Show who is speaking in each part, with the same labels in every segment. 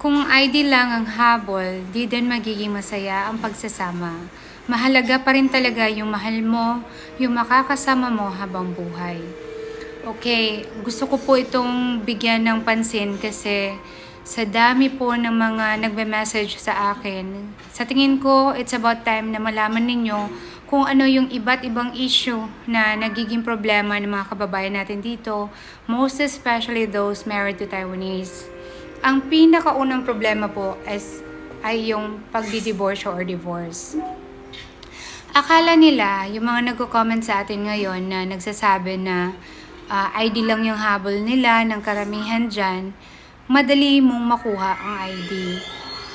Speaker 1: Kung ID lang ang habol, di din magiging masaya ang pagsasama. Mahalaga pa rin talaga yung mahal mo, yung makakasama mo habang buhay. Okay, gusto ko po itong bigyan ng pansin kasi sa dami po ng mga nagbe-message sa akin, sa tingin ko, it's about time na malaman ninyo kung ano yung iba't ibang issue na nagiging problema ng mga kababayan natin dito, most especially those married to Taiwanese. Ang pinakaunang problema po ay yung pagdidiborsyo or divorce. Akala nila, yung mga nagko-comment sa atin ngayon na nagsasabi na ID lang yung habol nila ng karamihan dyan, madali mong makuha ang ID.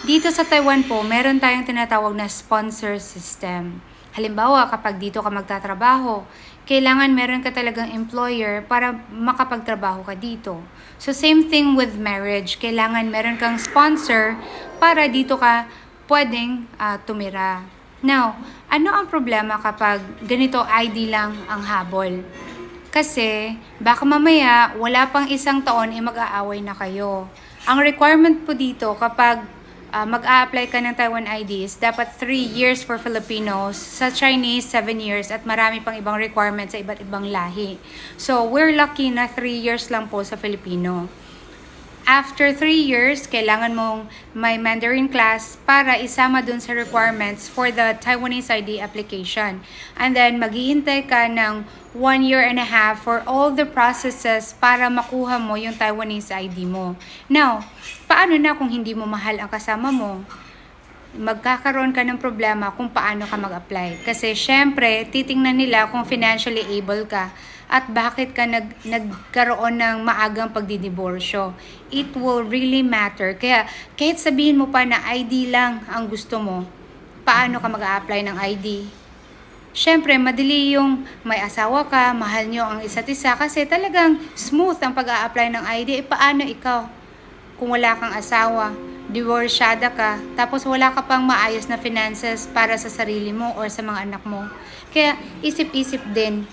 Speaker 1: Dito sa Taiwan po, meron tayong tinatawag na sponsor system. Halimbawa, kapag dito ka magtatrabaho, kailangan meron ka talagang employer para makapagtrabaho ka dito. So, same thing with marriage. Kailangan meron kang sponsor para dito ka pwedeng tumira. Now, ano ang problema kapag ganito ID lang ang habol? Kasi baka mamaya wala pang isang taon mag-aaway na kayo. Ang requirement po dito kapag mag-a-apply ka ng Taiwan IDs, dapat 3 years for Filipinos, sa Chinese 7 years at marami pang ibang requirements sa iba't ibang lahi. So, we're lucky na 3 years lang po sa Filipino. After 3 years, kailangan mong may Mandarin class para isama dun sa requirements for the Taiwanese ID application. And then, maghihintay ka ng 1 year and a half for all the processes para makuha mo yung Taiwanese ID mo. Now, paano na kung hindi mo mahal ang kasama mo? Magkakaroon ka ng problema kung paano ka mag-apply. Kasi syempre, titingnan nila kung financially able ka at bakit ka nagkaroon ng maagang pagdidiborsyo. It will really matter. Kaya kahit sabihin mo pa na ID lang ang gusto mo, paano ka mag-a-apply ng ID? Syempre, madali yung may asawa ka, mahal nyo ang isa't isa kasi talagang smooth ang pag-a-apply ng ID. Paano ikaw? Kung wala kang asawa, divorsyada ka, tapos wala ka pang maayos na finances para sa sarili mo or sa mga anak mo. Kaya isip-isip din